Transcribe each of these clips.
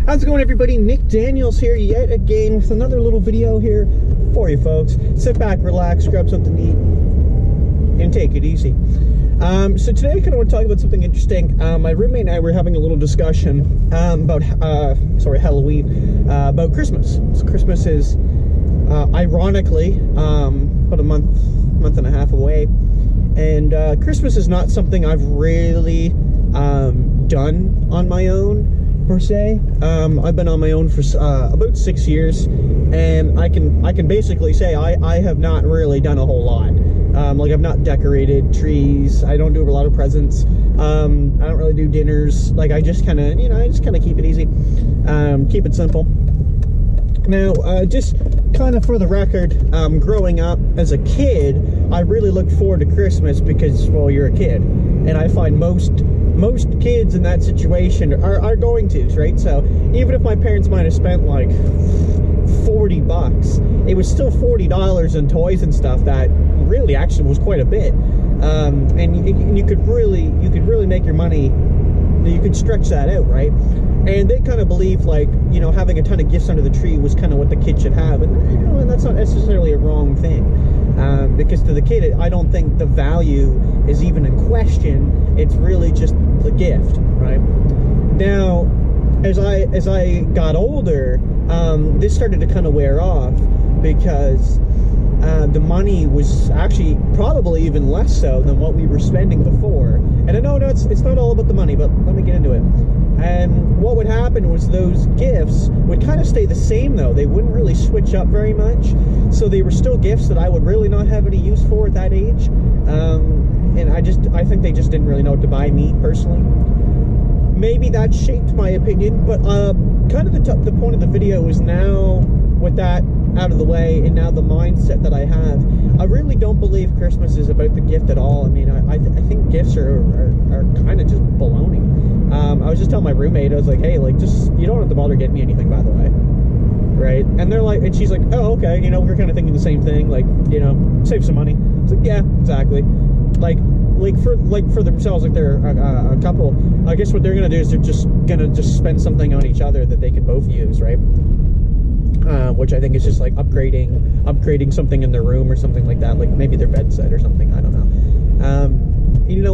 How's it going, everybody? Nick Daniels here yet again with another little video here for you folks. Sit back, relax, grab something to eat, and take it easy. So today I kind of want to talk about something interesting. My roommate and I were having a little discussion about, Halloween, about Christmas. So Christmas is, ironically, about a month and a half away. And Christmas is not something I've really done on my own, per se. I've been on my own for about 6 years, and I can basically say I have not really done a whole lot. Like, I've not decorated trees. I don't do a lot of presents. I don't really do dinners. Like, I just kind of, I just kind of keep it easy, keep it simple. Now, just kind of for the record, growing up as a kid, I really looked forward to Christmas because, well, you're a kid, and I find most kids in that situation are going to, right? So even if my parents might have spent like $40, it was still $40 in toys and stuff. That really actually was quite a bit, and you could really make your money. You could stretch that out, right? And they kind of believe, like, having a ton of gifts under the tree was kind of what the kid should have, and that's not necessarily a wrong thing, because to the kid, I don't think the value is even in question. It's really just the gift, right? Now, as I got older, this started to kind of wear off because the money was actually probably even less so than what we were spending before. And I know it's not all about the money, but let me get into it. And what would happen was those gifts would kind of stay the same, though. They wouldn't really switch up very much. So they were still gifts that I would really not have any use for at that age. And I think they just didn't really know what to buy me, personally. Maybe that shaped my opinion, but kind of the point of the video is now, with that out of the way, and now the mindset that I have, I really don't believe Christmas is about the gift at all. I mean, I think gifts are kind of just baloney. I was just telling my roommate, I was like, hey, like, just, you don't have to bother getting me anything, by the way, right? And they're like, and she's like, oh, okay, we're kind of thinking the same thing, like, save some money. It's like, yeah, exactly. Like for themselves, like, they're a couple, I guess what they're gonna do is they're just gonna spend something on each other that they can both use, right? Which I think is just like upgrading something in their room or something like that, like maybe their bed set or something, I don't know.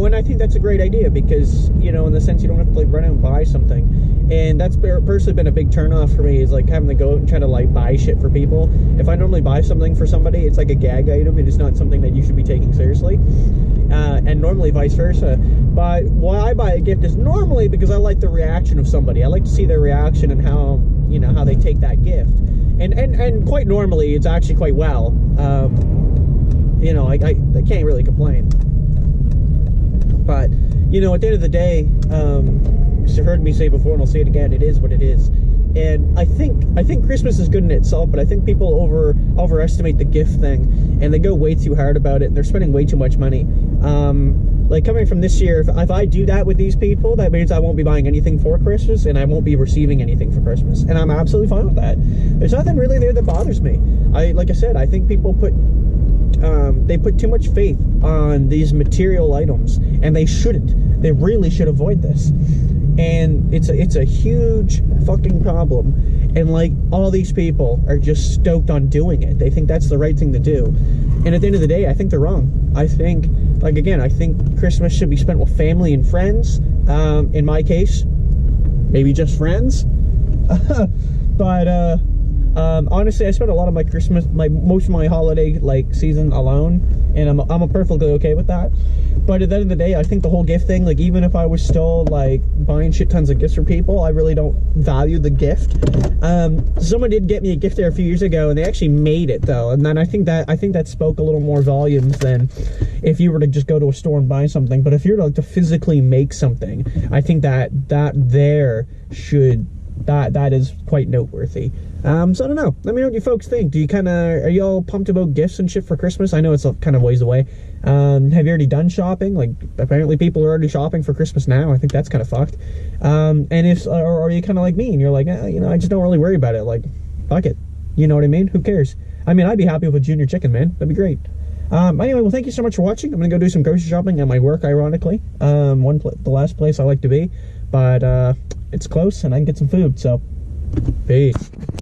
And I think that's a great idea because, in the sense you don't have to, like, run out and buy something. And that's personally been a big turnoff for me, is like having to go out and try to, like, buy shit for people. If I normally buy something for somebody, it's like a gag item. It is not something that you should be taking seriously. And normally vice versa. But why I buy a gift is normally because I like the reaction of somebody. I like to see their reaction and how, how they take that gift. And quite normally, it's actually quite well. I can't really complain. But, at the end of the day, you've heard me say before, and I'll say it again, it is what it is. And I think Christmas is good in itself, but I think people overestimate the gift thing, and they go way too hard about it, and they're spending way too much money. Like, coming from this year, if I do that with these people, that means I won't be buying anything for Christmas, and I won't be receiving anything for Christmas. And I'm absolutely fine with that. There's nothing really there that bothers me. Like I said, I think people put too much faith on these material items, and they shouldn't. They really should avoid this. And it's a huge fucking problem. And, like, all these people are just stoked on doing it. They think that's the right thing to do. And at the end of the day, I think they're wrong. I think, like, again, I think Christmas should be spent with family and friends. In my case, maybe just friends. But honestly, I spent a lot of my Christmas, most of my holiday, like, season alone, and I'm perfectly okay with that. But at the end of the day, I think the whole gift thing, like, even if I was still, like, buying shit tons of gifts for people, I really don't value the gift. Someone did get me a gift there a few years ago, and they actually made it, though. And then I think that spoke a little more volumes than if you were to just go to a store and buy something. But if you're to physically make something, I think that is quite noteworthy. So I don't know. Let me know what you folks think. Are you all pumped about gifts and shit for Christmas? I know it's a kind of ways away. Have you already done shopping? Like, apparently people are already shopping for Christmas now. I think that's kind of fucked. And or are you kind of like me and you're like, I just don't really worry about it. Like, fuck it. You know what I mean? Who cares? I mean, I'd be happy with a junior chicken, man. That'd be great. Anyway, well, thank you so much for watching. I'm gonna go do some grocery shopping at my work, ironically. The last place I like to be, but it's close and I can get some food, so Peace.